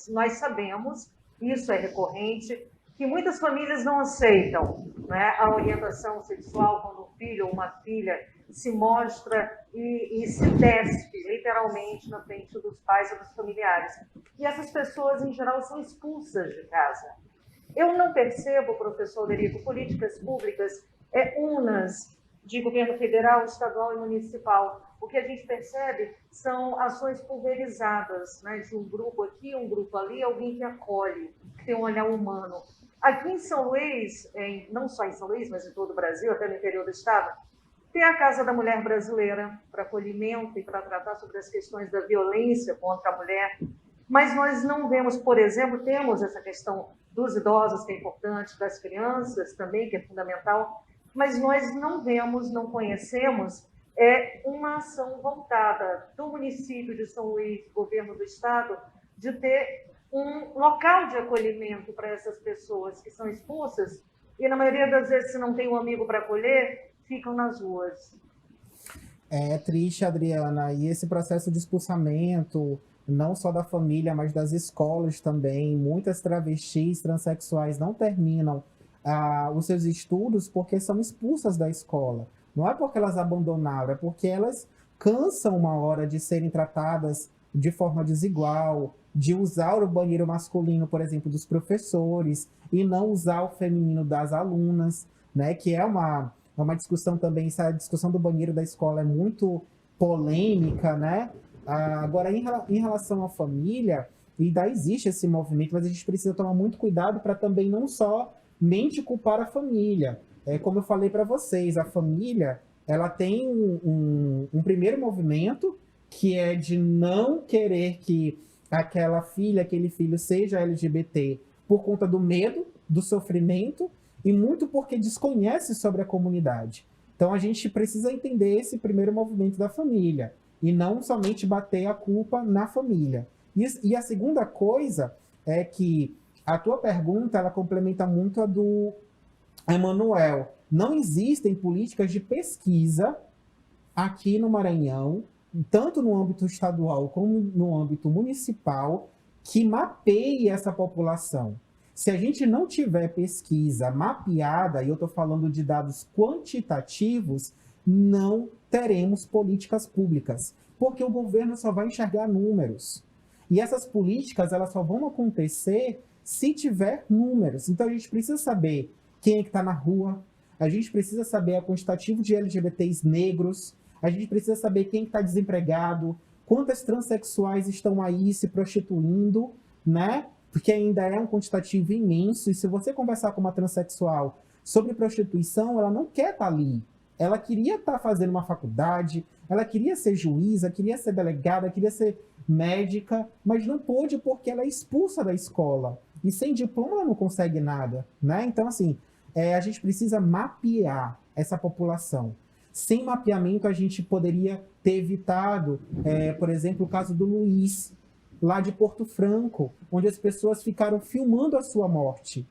Nós sabemos, isso é recorrente, que muitas famílias não aceitam, né, a orientação sexual quando um filho ou uma filha se mostra e se despe, literalmente, na frente dos pais ou dos familiares. E essas pessoas, em geral, são expulsas de casa. Eu não percebo, professor Derico, políticas públicas unas de governo federal, estadual e municipal. O que a gente percebe são ações pulverizadas, né, de um grupo aqui, um grupo ali, alguém que acolhe, que tem um olhar humano. Aqui em São Luís, não só em São Luís, mas em todo o Brasil, até no interior do estado, tem a Casa da Mulher Brasileira para acolhimento e para tratar sobre as questões da violência contra a mulher. Mas nós não vemos, por exemplo, temos essa questão dos idosos, que é importante, das crianças também, que é fundamental, mas nós não vemos, não conhecemos uma ação voltada do município de São Luís, governo do estado, de ter um local de acolhimento para essas pessoas que são expulsas e, na maioria das vezes, se não tem um amigo para acolher, ficam nas ruas. É triste, Adriana, e esse processo de expulsamento, não só da família, mas das escolas também, muitas travestis, transexuais não terminam os seus estudos porque são expulsas da escola. Não é porque elas abandonaram, é porque elas cansam uma hora de serem tratadas de forma desigual, de usar o banheiro masculino, por exemplo, dos professores, e não usar o feminino das alunas, né? Que é uma discussão também, essa discussão do banheiro da escola é muito polêmica, né? Agora, em relação à família, ainda existe esse movimento, mas a gente precisa tomar muito cuidado para também não somente culpar a família. Como eu falei para vocês, a família ela tem um primeiro movimento, que é de não querer que aquela filha, aquele filho seja LGBT por conta do medo, do sofrimento, e muito porque desconhece sobre a comunidade. Então, a gente precisa entender esse primeiro movimento da família e não somente bater a culpa na família. E a segunda coisa é que a tua pergunta, ela complementa muito a do Emanuel. Não existem políticas de pesquisa aqui no Maranhão, tanto no âmbito estadual como no âmbito municipal, que mapeie essa população. Se a gente não tiver pesquisa mapeada, e eu estou falando de dados quantitativos, não teremos políticas públicas, porque o governo só vai enxergar números. E essas políticas, elas só vão acontecer se tiver números. Então, a gente precisa saber quem é que está na rua, a gente precisa saber o quantitativo de LGBTs negros, a gente precisa saber quem está desempregado, quantas transexuais estão aí se prostituindo, né? Porque ainda é um quantitativo imenso. E se você conversar com uma transexual sobre prostituição, ela não quer estar ali. Ela queria estar fazendo uma faculdade, ela queria ser juíza, queria ser delegada, queria ser médica, mas não pôde porque ela é expulsa da escola. E sem diploma ela não consegue nada, né? Então, assim, a gente precisa mapear essa população. Sem mapeamento, a gente poderia ter evitado, por exemplo, o caso do Luiz, lá de Porto Franco, onde as pessoas ficaram filmando a sua morte.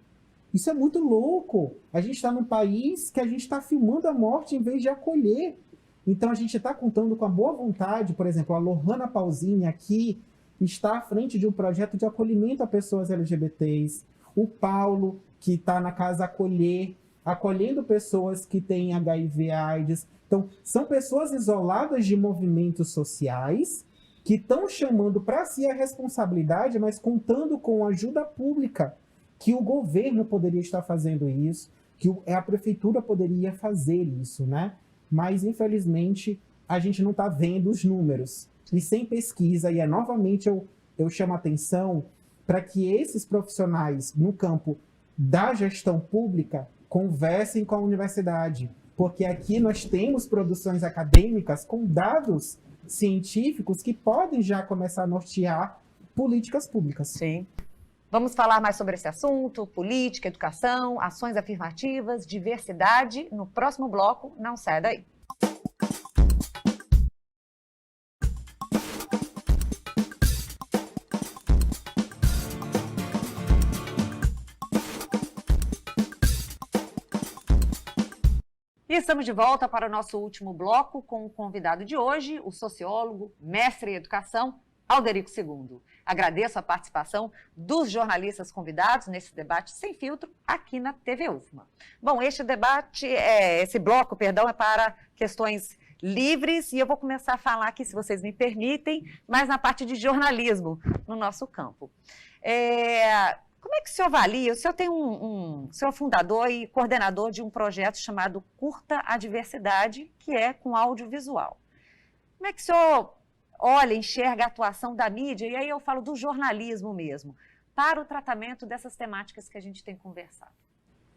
Isso é muito louco. A gente está num país que a gente está filmando a morte em vez de acolher. Então, a gente está contando com a boa vontade. Por exemplo, a Lohana Pausini aqui está à frente de um projeto de acolhimento a pessoas LGBTs. O Paulo, que está na Casa Acolher, acolhendo pessoas que têm HIV/AIDS. Então, são pessoas isoladas de movimentos sociais que estão chamando para si a responsabilidade, mas contando com ajuda pública, que o governo poderia estar fazendo isso, que a prefeitura poderia fazer isso, né? Mas, infelizmente, a gente não está vendo os números. E sem pesquisa, e novamente eu chamo a atenção para que esses profissionais no campo da gestão pública conversem com a universidade, porque aqui nós temos produções acadêmicas com dados científicos que podem já começar a nortear políticas públicas. Sim. Vamos falar mais sobre esse assunto, política, educação, ações afirmativas, diversidade, no próximo bloco. Não saia daí. E estamos de volta para o nosso último bloco com o convidado de hoje, o sociólogo, mestre em educação, Alderico Segundo. Agradeço a participação dos jornalistas convidados nesse debate sem filtro aqui na TV UFMA. Bom, esse bloco, é para questões livres e eu vou começar a falar aqui, se vocês me permitem, mais na parte de jornalismo no nosso campo. Como é que o senhor avalia? O senhor tem o senhor é fundador e coordenador de um projeto chamado Curta a Diversidade, que é com audiovisual. Como é que o senhor olha, enxerga a atuação da mídia, e aí eu falo do jornalismo mesmo, para o tratamento dessas temáticas que a gente tem conversado?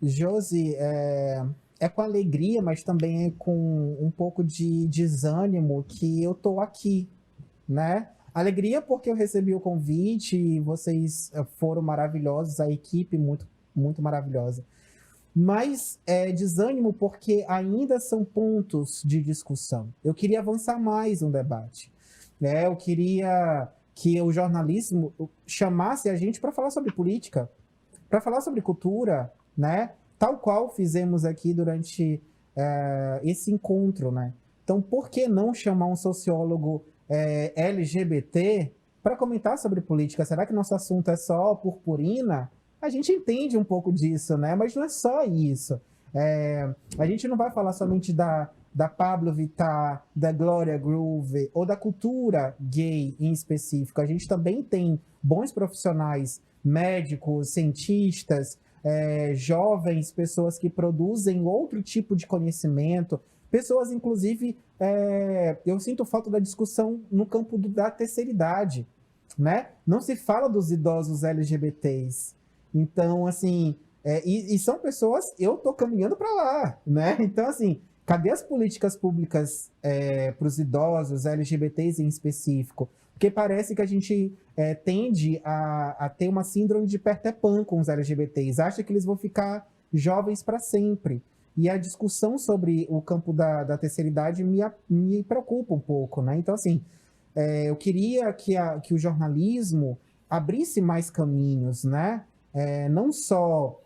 Josi, é com alegria, mas também é com um pouco de desânimo que eu estou aqui, né? Alegria porque eu recebi o convite, vocês foram maravilhosos, a equipe muito, muito maravilhosa. Mas desânimo porque ainda são pontos de discussão. Eu queria avançar mais no debate. Eu queria que o jornalismo chamasse a gente para falar sobre política, para falar sobre cultura, né? Tal qual fizemos aqui durante esse encontro, né? Então, por que não chamar um sociólogo LGBT para comentar sobre política? Será que nosso assunto é só purpurina? A gente entende um pouco disso, né? Mas não é só isso. A gente não vai falar somente da Pablo Vittar, da Gloria Groove ou da cultura gay em específico. A gente também tem bons profissionais, médicos, cientistas, jovens, pessoas que produzem outro tipo de conhecimento, pessoas, inclusive, eu sinto falta da discussão no campo da terceira idade, né? Não se fala dos idosos LGBTs. Então, assim, e são pessoas, eu tô caminhando para lá, né? Então, assim, cadê as políticas públicas para os idosos LGBTs em específico? Porque parece que a gente tende a ter uma síndrome de Peter Pan com os LGBTs. Acha que eles vão ficar jovens para sempre. E a discussão sobre o campo da terceira idade me preocupa um pouco, né? Então, assim, eu queria que o jornalismo abrisse mais caminhos, né? Não só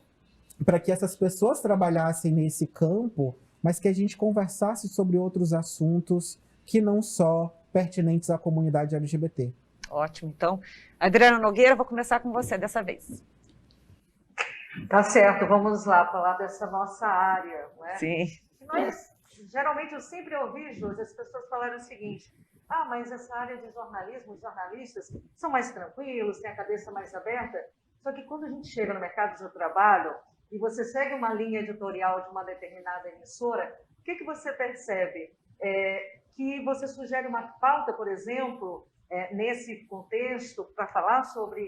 para que essas pessoas trabalhassem nesse campo, mas que a gente conversasse sobre outros assuntos que não só pertinentes à comunidade LGBT. Ótimo. Então, Adriana Nogueira, vou começar com você dessa vez. Tá certo, vamos lá falar dessa nossa área, né? Sim. Geralmente eu sempre ouvi, Josi, as pessoas falarem o seguinte: mas essa área de jornalismo, os jornalistas são mais tranquilos, têm a cabeça mais aberta. Só que quando a gente chega no mercado de trabalho e você segue uma linha editorial de uma determinada emissora, o que você percebe? Que você sugere uma pauta, por exemplo, nesse contexto, para falar sobre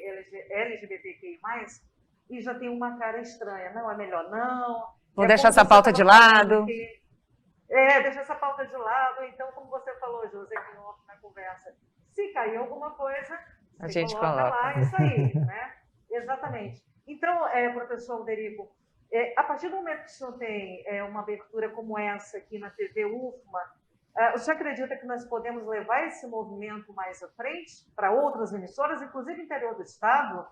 LGBTQI+, e já tem uma cara estranha. Não, é melhor não. Vou deixar essa pauta de lado. Deixa essa pauta de lado. Então, como você falou, José, aqui na conversa, se cair alguma coisa, a gente coloca lá isso aí, né? Exatamente. Então, professor Alderico, a partir do momento que o senhor tem uma abertura como essa aqui na TV UFMA, o senhor acredita que nós podemos levar esse movimento mais à frente para outras emissoras, inclusive interior do estado?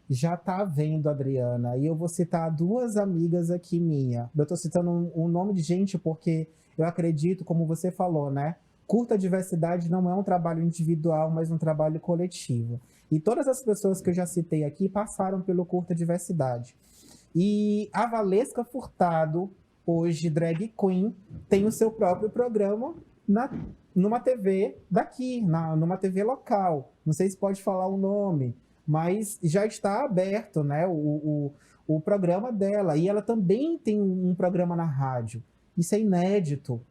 Já está havendo, Adriana, e eu vou citar duas amigas aqui minha. Eu estou citando um nome de gente porque eu acredito, como você falou, né? Curta diversidade não é um trabalho individual, mas um trabalho coletivo. E todas as pessoas que eu já citei aqui passaram pelo Curta Diversidade. E a Valesca Furtado, hoje drag queen, tem o seu próprio programa numa TV daqui, numa TV local. Não sei se pode falar o nome, mas já está aberto, né, o programa dela. E ela também tem um programa na rádio. Isso é inédito.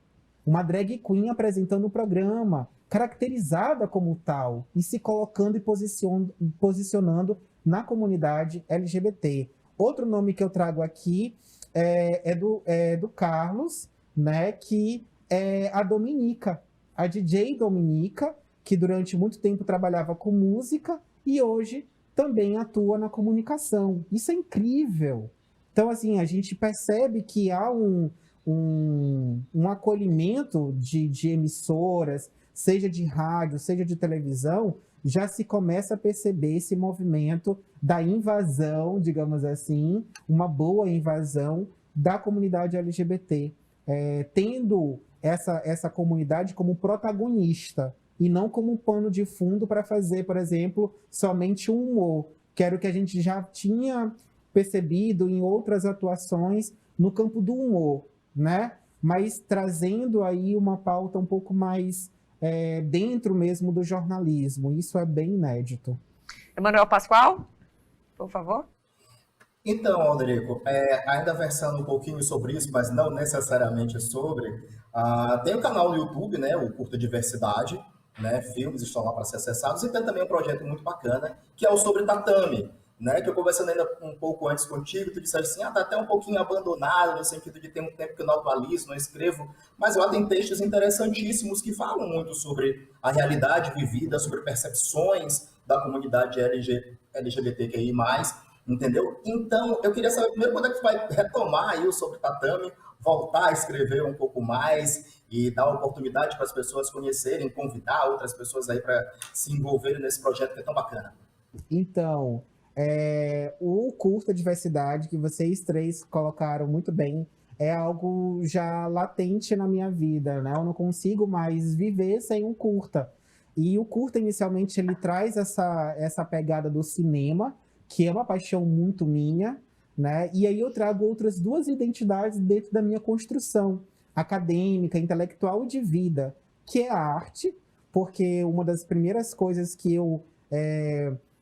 Uma drag queen apresentando o programa, caracterizada como tal, e se colocando e posicionando na comunidade LGBT. Outro nome que eu trago aqui é do Carlos, né, que é a Dominica, a DJ Dominica, que durante muito tempo trabalhava com música e hoje também atua na comunicação. Isso é incrível. Então, assim, a gente percebe que há um acolhimento de emissoras, seja de rádio, seja de televisão, já se começa a perceber esse movimento da invasão, digamos assim, uma boa invasão da comunidade LGBT, tendo essa comunidade como protagonista e não como um pano de fundo para fazer, por exemplo, somente um humor, que era o que a gente já tinha percebido em outras atuações no campo do humor, né? Mas trazendo aí uma pauta um pouco mais dentro mesmo do jornalismo. Isso é bem inédito. Emanuel Pascoal, por favor. Então, Alderico, ainda versando um pouquinho sobre isso, mas não necessariamente sobre, tem um canal no YouTube, né, o Curta Diversidade, né, filmes estão lá para ser acessados, e tem também um projeto muito bacana, que é o Sobre Tatame, né, que eu conversando ainda um pouco antes contigo, tu disseste assim, tá até um pouquinho abandonado, no sentido de ter um tempo que eu não atualizo, não escrevo, mas lá tem textos interessantíssimos que falam muito sobre a realidade vivida, sobre percepções da comunidade LGBTQI+, entendeu? Então, eu queria saber primeiro quando é que tu vai retomar aí o Sobre Tatame, voltar a escrever um pouco mais e dar oportunidade para as pessoas conhecerem, convidar outras pessoas aí para se envolverem nesse projeto que é tão bacana. Então, o Curta Diversidade, que vocês três colocaram muito bem, é algo já latente na minha vida, né? Eu não consigo mais viver sem um curta. E o curta, inicialmente, ele traz essa pegada do cinema, que é uma paixão muito minha, né? E aí eu trago outras duas identidades dentro da minha construção acadêmica, intelectual e de vida, que é a arte, porque uma das primeiras coisas que eu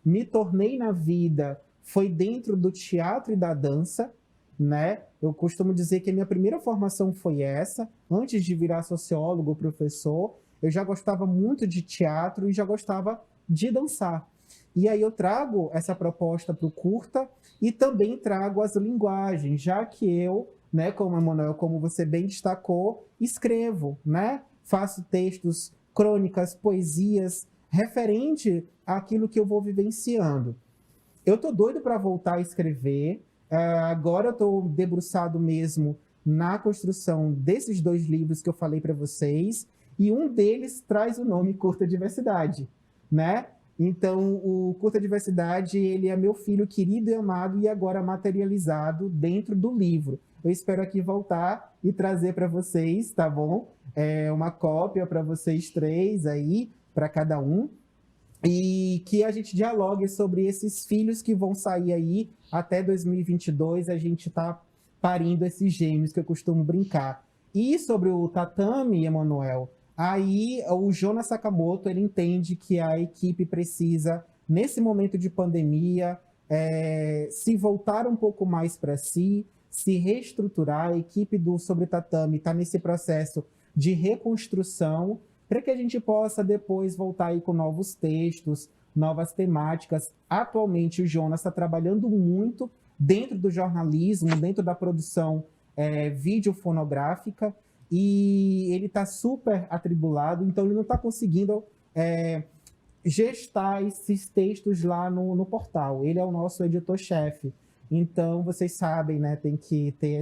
me tornei na vida foi dentro do teatro e da dança, né? Eu costumo dizer que a minha primeira formação foi essa. Antes de virar sociólogo, professor, eu já gostava muito de teatro e já gostava de dançar. E aí eu trago essa proposta para o curta e também trago as linguagens, já que eu, né, como Emanuel, como você bem destacou, escrevo, né? Faço textos, crônicas, poesias, referente àquilo que eu vou vivenciando. Eu tô doido para voltar a escrever. Agora eu tô debruçado mesmo na construção desses 2 livros que eu falei para vocês, e um deles traz o nome Curta Diversidade, né? Então, o Curta Diversidade, ele é meu filho querido e amado e agora materializado dentro do livro. Eu espero aqui voltar e trazer para vocês, tá bom? Uma cópia para vocês 3 aí, para cada um. E que a gente dialogue sobre esses filhos que vão sair aí até 2022. A gente está parindo esses gêmeos que eu costumo brincar. E sobre o tatame, Emanuel, aí o Jonas Sakamoto, ele entende que a equipe precisa, nesse momento de pandemia, se voltar um pouco mais para si, se reestruturar. A equipe do Sobre Tatame está nesse processo de reconstrução, para que a gente possa depois voltar aí com novos textos, novas temáticas. Atualmente, o Jonas está trabalhando muito dentro do jornalismo, dentro da produção videofonográfica, e ele está super atribulado, então ele não está conseguindo gestar esses textos lá no portal. Ele é o nosso editor-chefe. Então, vocês sabem, né, tem que ter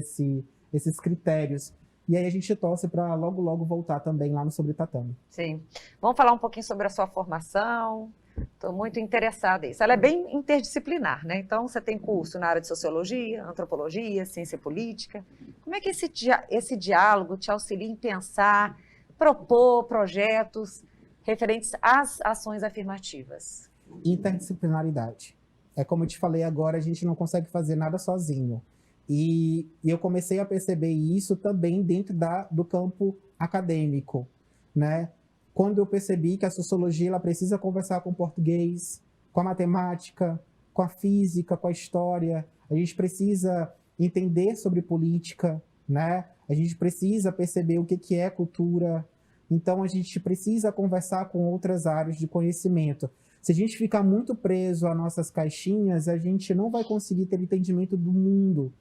esses critérios. E aí a gente torce para logo, logo voltar também lá no Sobre Tatame. Sim. Vamos falar um pouquinho sobre a sua formação. Estou muito interessada nisso. Ela é bem interdisciplinar, né? Então, você tem curso na área de sociologia, antropologia, ciência política. Como é que esse diálogo te auxilia em pensar, propor projetos referentes às ações afirmativas? Interdisciplinaridade. É como eu te falei agora, a gente não consegue fazer nada sozinho. E eu comecei a perceber isso também dentro do campo acadêmico, né? Quando eu percebi que a sociologia ela precisa conversar com o português, com a matemática, com a física, com a história, a gente precisa entender sobre política, né? A gente precisa perceber o que é cultura. Então, a gente precisa conversar com outras áreas de conhecimento. Se a gente ficar muito preso a nossas caixinhas, a gente não vai conseguir ter entendimento do mundo.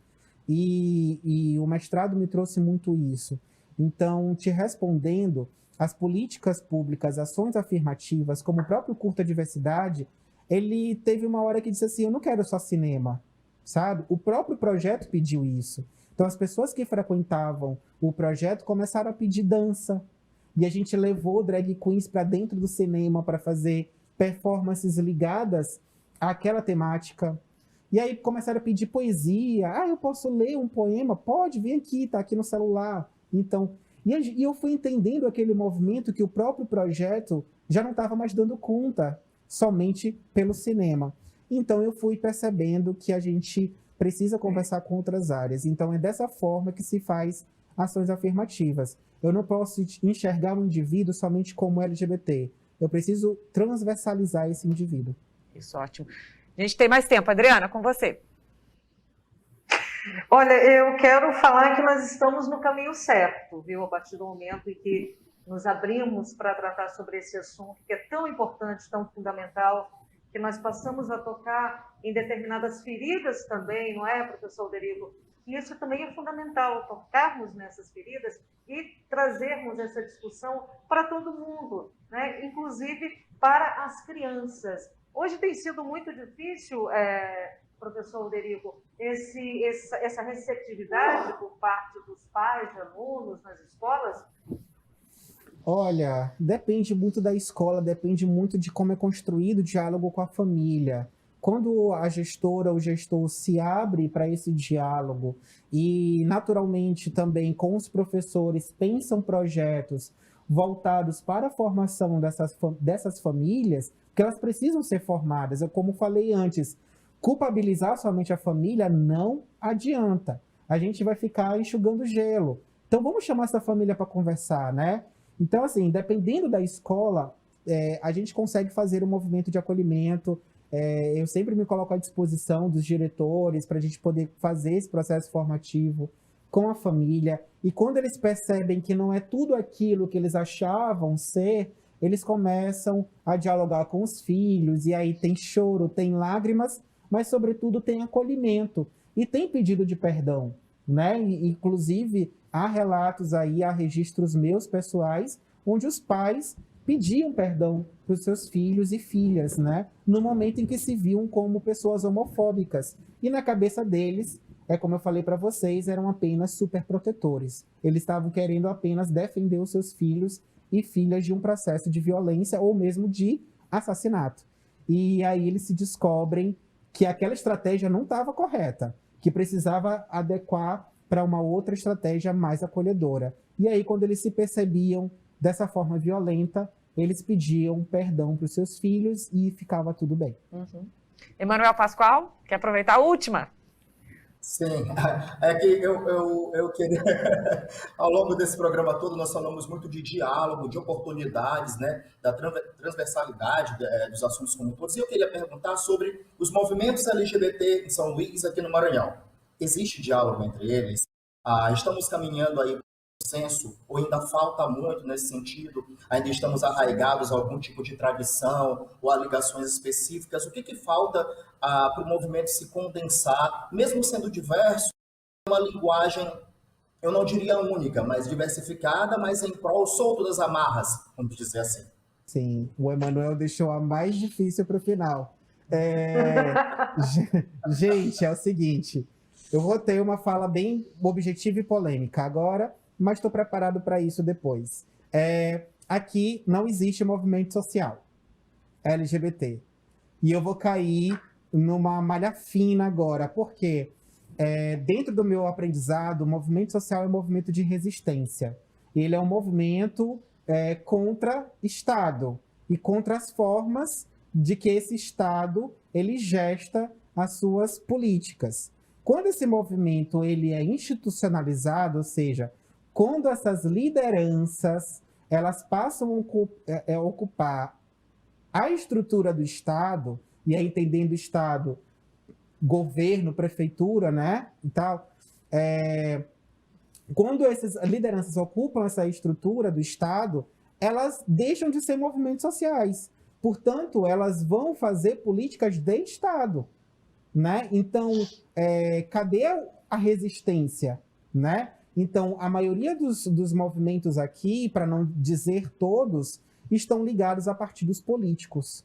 E o mestrado me trouxe muito isso. Então, te respondendo, as políticas públicas, ações afirmativas, como o próprio Curta Diversidade, ele teve uma hora que disse assim, eu não quero só cinema, sabe? O próprio projeto pediu isso. Então, as pessoas que frequentavam o projeto começaram a pedir dança. E a gente levou drag queens para dentro do cinema para fazer performances ligadas àquela temática. E aí começaram a pedir poesia. Ah, eu posso ler um poema? Pode, vem aqui, tá aqui no celular. Então, e eu fui entendendo aquele movimento que o próprio projeto já não estava mais dando conta somente pelo cinema. Então, eu fui percebendo que a gente precisa conversar com outras áreas. Então, é dessa forma que se faz ações afirmativas. Eu não posso enxergar um indivíduo somente como LGBT. Eu preciso transversalizar esse indivíduo. Isso, ótimo. A gente tem mais tempo. Adriana, com você. Olha, eu quero falar que nós estamos no caminho certo, viu? A partir do momento em que nos abrimos para tratar sobre esse assunto, que é tão importante, tão fundamental, que nós passamos a tocar em determinadas feridas também, não é, professor Derico? E isso também é fundamental, tocarmos nessas feridas e trazermos essa discussão para todo mundo, né? Inclusive para as crianças. Hoje tem sido muito difícil, professor Derico, essa receptividade por parte dos pais, de alunos nas escolas? Olha, depende muito da escola, depende muito de como é construído o diálogo com a família. Quando a gestora ou o gestor se abre para esse diálogo e, naturalmente, também com os professores pensam projetos voltados para a formação dessas famílias, que elas precisam ser formadas. Como falei antes, culpabilizar somente a família não adianta. A gente vai ficar enxugando gelo. Então, vamos chamar essa família para conversar, né? Então, assim, dependendo da escola, a gente consegue fazer um movimento de acolhimento. Eu sempre me coloco à disposição dos diretores para a gente poder fazer esse processo formativo com a família. E quando eles percebem que não é tudo aquilo que eles achavam ser, eles começam a dialogar com os filhos. E aí tem choro, tem lágrimas, mas, sobretudo, tem acolhimento. E tem pedido de perdão, né? Inclusive, há relatos aí, há registros meus pessoais, onde os pais pediam perdão para os seus filhos e filhas, né? No momento em que se viam como pessoas homofóbicas. E na cabeça deles, é como eu falei para vocês, eram apenas superprotetores. Eles estavam querendo apenas defender os seus filhos e filhas de um processo de violência ou mesmo de assassinato. E aí eles se descobrem que aquela estratégia não estava correta, que precisava adequar para uma outra estratégia mais acolhedora. E aí, quando eles se percebiam dessa forma violenta, eles pediam perdão para os seus filhos e ficava tudo bem. Uhum. Emanuel Pascoal, quer aproveitar a última? Sim, é que eu queria, ao longo desse programa todo, nós falamos muito de diálogo, de oportunidades, né, da transversalidade dos assuntos como todos, e eu queria perguntar sobre os movimentos LGBT em São Luís, aqui no Maranhão. Existe diálogo entre eles? Estamos caminhando aí para o consenso, ou ainda falta muito nesse sentido? Ainda estamos arraigados a algum tipo de tradição ou a ligações específicas? O que falta para o movimento se condensar, mesmo sendo diverso, uma linguagem, eu não diria única, mas diversificada, mas em prol solto das amarras, vamos dizer assim? Sim, o Emanuel deixou a mais difícil para o final. Gente, é o seguinte, eu vou ter uma fala bem objetiva e polêmica agora, mas estou preparado para isso depois. Aqui não existe movimento social LGBT. E eu vou cair numa malha fina agora, porque dentro do meu aprendizado, o movimento social é um movimento de resistência. Ele é um movimento contra Estado e contra as formas de que esse Estado ele gesta as suas políticas. Quando esse movimento ele é institucionalizado, ou seja, quando essas lideranças elas passam a ocupar a estrutura do Estado, e aí entendendo o Estado, governo, prefeitura, né, e tal, quando essas lideranças ocupam essa estrutura do Estado, elas deixam de ser movimentos sociais. Portanto, elas vão fazer políticas de Estado, né? Então, cadê a resistência, né? Então, a maioria dos movimentos aqui, para não dizer todos, estão ligados a partidos políticos.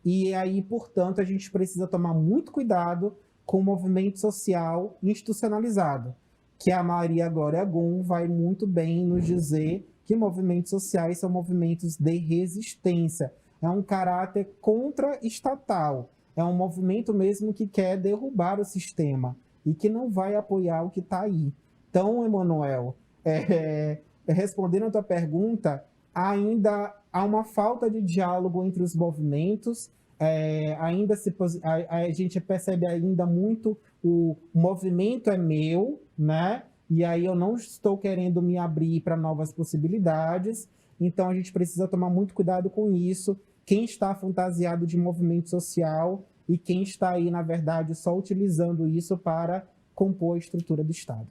E aí, portanto, a gente precisa tomar muito cuidado com o movimento social institucionalizado, que a Maria Glória Gum vai muito bem nos dizer que movimentos sociais são movimentos de resistência. É um caráter contra-estatal. É um movimento mesmo que quer derrubar o sistema e que não vai apoiar o que está aí. Então, Emanuel, respondendo a tua pergunta, ainda há uma falta de diálogo entre os movimentos, a gente percebe ainda muito o movimento é meu, né? E aí eu não estou querendo me abrir para novas possibilidades, então a gente precisa tomar muito cuidado com isso. Quem está fantasiado de movimento social e quem está aí, na verdade, só utilizando isso para compor a estrutura do Estado.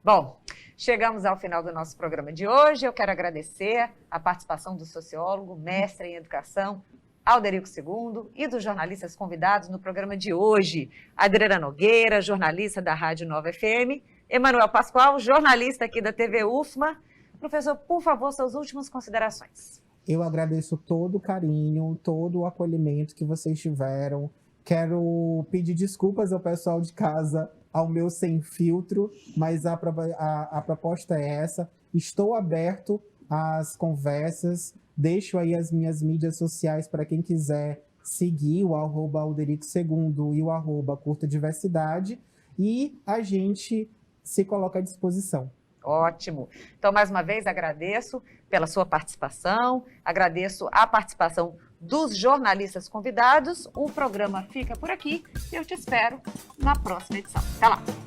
Bom, chegamos ao final do nosso programa de hoje. Eu quero agradecer a participação do sociólogo, mestre em educação, Alderico II, e dos jornalistas convidados no programa de hoje. Adriana Nogueira, jornalista da Rádio Nova FM, Emanuel Pascoal, jornalista aqui da TV UFMA. Professor, por favor, suas últimas considerações. Eu agradeço todo o carinho, todo o acolhimento que vocês tiveram. Quero pedir desculpas ao pessoal de casa, ao meu sem filtro, mas a proposta é essa. Estou aberto às conversas, deixo aí as minhas mídias sociais para quem quiser seguir, o @Alderico II e o @CurtaDiversidade, e a gente se coloca à disposição. Ótimo. Então, mais uma vez, agradeço pela sua participação, agradeço a participação dos jornalistas convidados. O programa fica por aqui e eu te espero na próxima edição. Até lá!